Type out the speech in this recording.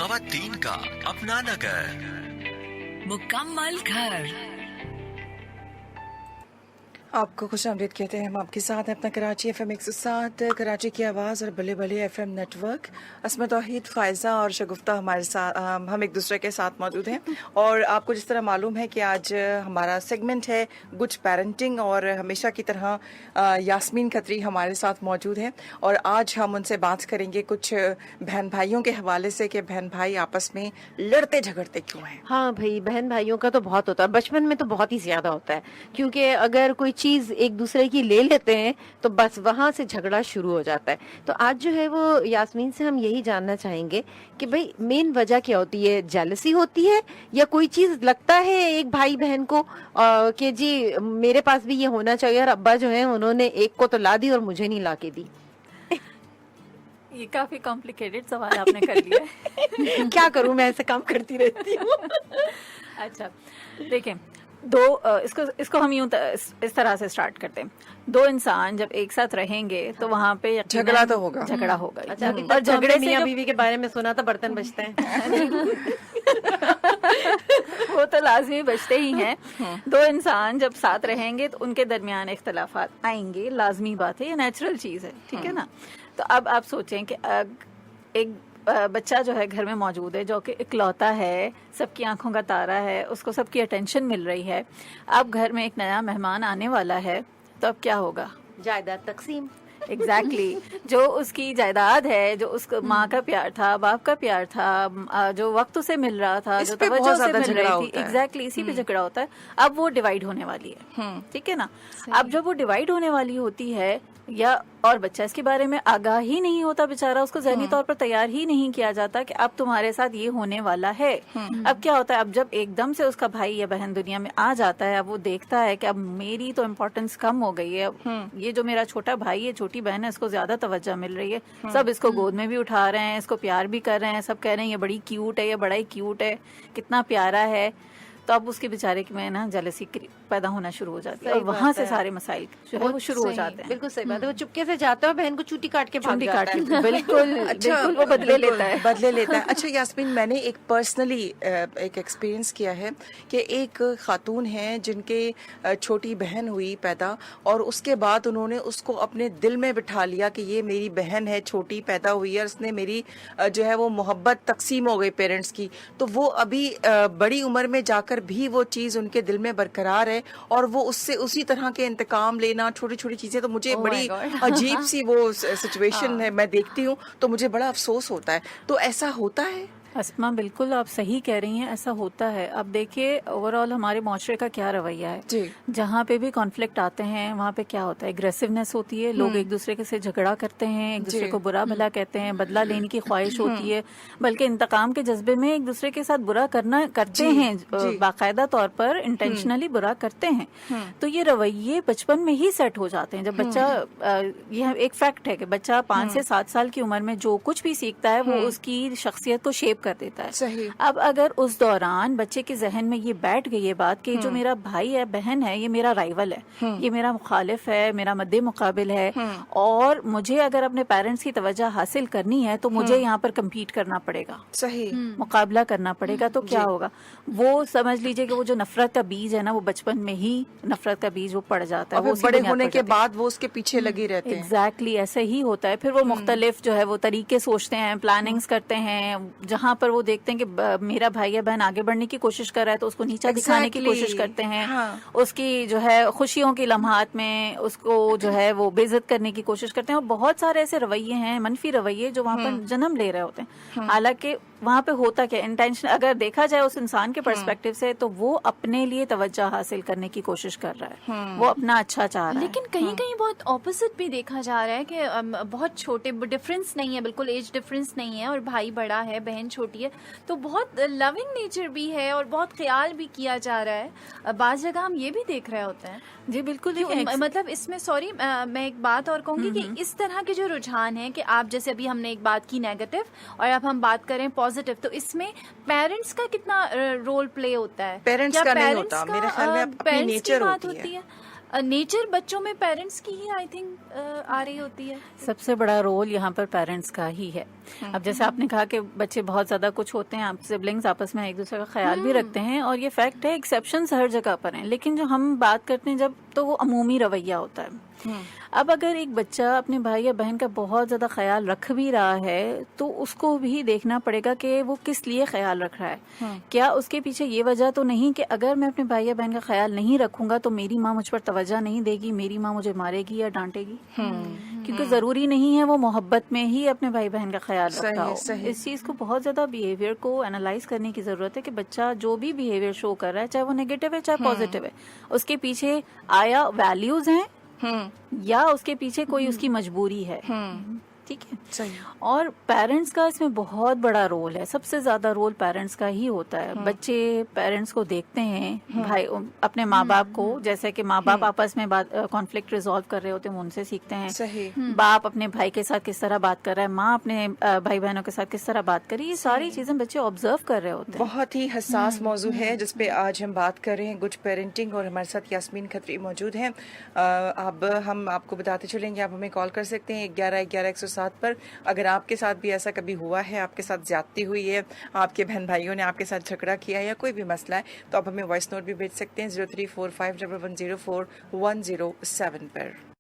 ख्वातीन का अपना नगर, मुकम्मल घर। आपको खुश आमदीद कहते हैं। हम आपके साथ हैं अपना कराची FM 107, कराची की आवाज़ और बले बले FM नेटवर्क। अस्मा तौहीद, फ़ायज़ा और शगुफ्ता हमारे साथ, हम एक दूसरे के साथ मौजूद हैं। और आपको जिस तरह मालूम है कि आज हमारा सेगमेंट है गुड पेरेंटिंग, और हमेशा की तरह यास्मीन खत्री हमारे साथ मौजूद हैं। और आज हम उनसे बात करेंगे कुछ बहन भाइयों के हवाले से कि बहन भाई आपस में लड़ते झगड़ते क्यों हैं। हाँ भाई, बहन भाइयों का तो बहुत होता है, बचपन में तो बहुत ही ज्यादा होता है, क्योंकि अगर कोई चीज एक दूसरे की ले लेते हैं तो बस वहां से झगड़ा शुरू हो जाता है। तो आज जो है वो यास्मीन से हम यही जानना चाहेंगे कि भाई मेन वजह क्या होती है? जेलसी होती है या कोई चीज लगता है एक भाई बहन को कि जी मेरे पास भी ये होना चाहिए, और अब्बा जो है उन्होंने एक को तो ला दी और मुझे नहीं ला के दी। ये काफी कॉम्प्लिकेटेड सवाल आपने कर लिया है। क्या करूं, मैं ऐसे काम करती रहती हूँ। अच्छा देखिए, इसको हम यूं इस तरह से स्टार्ट करते हैं। दो इंसान जब एक साथ रहेंगे तो वहाँ पे झगड़ा तो होगा, झगड़ा होगा। अच्छा, अभी और तक तो झगड़े हमने से मियां बीवी के बारे में सुना था बर्तन बजते हैं। वो तो लाजमी बचते ही हैं। दो इंसान जब साथ रहेंगे तो उनके दरमियान इख्तलाफात आएंगे, लाजमी बात है, ये नेचुरल चीज है, ठीक है ना। तो अब आप सोचें कि एक बच्चा जो है घर में मौजूद है, जो कि इकलौता है, सबकी आंखों का तारा है, उसको सबकी अटेंशन मिल रही है। अब घर में एक नया मेहमान आने वाला है, तो अब क्या होगा? जायदाद तकसीम। एग्जैक्टली जो उसकी जायदाद है, जो उसको माँ का प्यार था, बाप का प्यार था, जो वक्त उसे मिल रहा था, जो तवज्जो उसे मिल रही थी, एग्जैक्टली इसी पे झगड़ा होता है। अब वो डिवाइड होने वाली है, ठीक है ना। अब जब वो डिवाइड होने वाली होती है, या और बच्चा इसके बारे में आगाह ही नहीं होता बेचारा, उसको ज़हनी तौर पर तैयार ही नहीं किया जाता कि अब तुम्हारे साथ ये होने वाला है। अब क्या होता है, अब जब एकदम से उसका भाई या बहन दुनिया में आ जाता है, अब वो देखता है कि अब मेरी तो इम्पोर्टेंस कम हो गई है, ये जो मेरा छोटा भाई है, छोटी बहन है, इसको ज्यादा तवज्जो मिल रही है, सब इसको गोद में भी उठा रहे हैं, इसको प्यार भी कर रहे हैं, सब कह रहे हैं ये बड़ी क्यूट है, ये बड़ा ही क्यूट है, कितना प्यारा है। तो अब उसके बेचारे में ना जेलसी पैदा होना शुरू हो जाती है, और वहाँ से सारे मसाइल जो है वो शुरू हो जाते हैं। बिल्कुल सही बात है। वो चुपके से जाता है, बहन को चूटी काट के भाग जाता है। बिल्कुल बिल्कुल वो बदले लेता है। अच्छा यास्मीन, मैंने एक पर्सनली एक एक्सपीरियंस किया है कि एक खातून है जिनके छोटी बहन हुई पैदा, और उसके बाद उन्होंने उसको अपने दिल में बिठा लिया कि ये मेरी बहन है, छोटी पैदा हुई है, उसने मेरी जो है वो मोहब्बत तकसीम हो गई पेरेंट्स की। तो वो अभी बड़ी उम्र में जाकर भी वो चीज उनके दिल में बरकरार है, और वो उससे उसी तरह के इंतकाम लेना, छोटी छोटी चीजें, तो मुझे बड़ी अजीब सी वो सिचुएशन है, मैं देखती हूँ तो मुझे बड़ा अफसोस होता है। तो ऐसा होता है अस्मा, बिल्कुल आप सही कह रही हैं, ऐसा होता है। अब देखिए ओवरऑल हमारे माशरे का क्या रवैया है। जहाँ पे भी कॉन्फ्लिक्ट आते हैं वहाँ पे क्या होता है, एग्रेसिवनेस होती है, लोग एक दूसरे के से झगड़ा करते हैं, एक दूसरे को बुरा भला कहते हैं, बदला लेने की ख्वाहिश होती है, बल्कि इंतकाम के जज्बे में एक दूसरे के साथ बुरा करते हैं, बाकायदा तौर पर इंटेंशनली बुरा करते हैं। तो ये रवैये बचपन में ही सेट हो जाते हैं। जब बच्चा, यह एक फैक्ट है कि बच्चा 5 से 7 साल की उम्र में जो कुछ भी सीखता है वो उसकी शख्सियत को शेप कर देता है। सही। अब अगर उस दौरान बच्चे के जहन में ये बैठ गई है बात कि जो मेरा भाई है, बहन है, ये मेरा राइवल है, ये मेरा मुखालिफ है, मेरा मद्दे मुकाबिल है, और मुझे अगर अपने पेरेंट्स की तवज्जो हासिल करनी है तो मुझे यहाँ पर कम्पीट करना पड़ेगा, सही मुकाबला करना पड़ेगा। तो क्या होगा, वो समझ लीजिए कि वो जो नफरत का बीज है ना, वो बचपन में ही नफरत का बीज वो पड़ जाता है, वो बड़े होने के बाद वो उसके पीछे लगी रहते हैं। एग्जैक्टली ऐसे ही होता है। फिर वो मुख्तलिफ जो है वो तरीके सोचते हैं, प्लानिंग्स करते हैं, जहाँ पर वो देखते हैं कि मेरा भाई या बहन आगे बढ़ने की कोशिश कर रहा है तो उसको नीचा दिखाने की कोशिश करते हैं। उसकी जो है खुशियों की लम्हात में उसको जो है वो बेइज्जत करने की कोशिश करते हैं, और बहुत सारे ऐसे रवैये हैं, मनफी रवैये, जो वहाँ पर जन्म ले रहे होते हैं। हालांकि वहाँ पे होता क्या, इंटेंशन अगर देखा जाए उस इंसान के पर्सपेक्टिव से, तो वो अपने लिए तवज्जो हासिल करने की कोशिश कर रहा है, वो अपना अच्छा चाह रहा है। लेकिन कहीं कहीं बहुत ऑपोजिट भी देखा जा रहा है कि बहुत छोटे डिफरेंस नहीं है, बिल्कुल एज डिफरेंस नहीं है, और भाई बड़ा है, बहन छोटी है, तो बहुत लविंग नेचर भी है और बहुत ख्याल भी किया जा रहा है। बाज़ जगह हम ये भी देख रहे होते हैं। जी बिल्कुल। मतलब इसमें सॉरी मैं एक बात और कहूँगी कि इस तरह के जो रुझान है कि आप जैसे अभी हमने एक बात की नेगेटिव और अब हम बात करें पॉजिटिव, तो इसमें पेरेंट्स का कितना रोल प्ले होता है? पेरेंट्स का नहीं होता मेरे ख्याल में, अपनी नेचर होती है। नेचर बच्चों में पेरेंट्स की ही आई थिंक आ रही होती है. सबसे बड़ा रोल यहाँ पर पेरेंट्स का ही है. अब जैसे आपने कहा कि बच्चे बहुत ज्यादा कुछ होते हैं, सिबलिंग्स आपस में एक दूसरे का ख्याल भी रखते हैं, और ये फैक्ट है. एक्सेप्शंस हर जगह पर हैं, लेकिन जो हम बात करते हैं जब, तो वो अमूमी रवैया होता है. अब अगर एक बच्चा अपने भाई या बहन का बहुत ज्यादा ख्याल रख भी रहा है, तो उसको भी देखना पड़ेगा कि वो किस लिए ख्याल रख रहा है. क्या उसके पीछे ये वजह तो नहीं कि अगर मैं अपने भाई या बहन का ख्याल नहीं रखूंगा तो मेरी माँ मुझ पर तवज्जो नहीं देगी, मेरी माँ मुझे मारेगी या डांटेगी. क्योंकि जरूरी नहीं है वो मोहब्बत में ही अपने भाई बहन का ख्याल रखता हो. इस चीज को बहुत ज्यादा बिहेवियर को एनालाइज करने की जरूरत है कि बच्चा जो भी बिहेवियर शो कर रहा है, चाहे वो नेगेटिव है चाहे पॉजिटिव है, उसके पीछे आया वैल्यूज हैं या उसके पीछे कोई उसकी मजबूरी है. ठीक है. सही. और पेरेंट्स का इसमें बहुत बड़ा रोल है. सबसे ज्यादा रोल पेरेंट्स का ही होता है. बच्चे पेरेंट्स को देखते हैं, भाई अपने माँ बाप को, जैसे कि माँ बाप आपस में कॉन्फ्लिक्ट रिजॉल्व कर रहे होते हैं, उनसे सीखते हैं. सही. बाप अपने भाई के साथ किस तरह बात कर रहा है, माँ अपने भाई बहनों के साथ किस तरह बात कर रही है, ये सारी चीजें बच्चे ऑब्जर्व कर रहे होते हैं. बहुत ही हसास मौजू है जिसपे आज हम बात कर रहे हैं, गुड पेरेंटिंग, और हमारे साथ यास्मीन खत्री मौजूद हैं. अब हम आपको बताते चलेंगे, आप हमें कॉल कर सकते हैं 11-11-107 पर. अगर आपके साथ भी ऐसा कभी हुआ है, आपके साथ ज्यादती हुई है, आपके बहन भाइयों ने आपके साथ झगड़ा किया है या कोई भी मसला है, तो आप हमें वॉइस नोट भी भेज सकते हैं 0345110410 पर.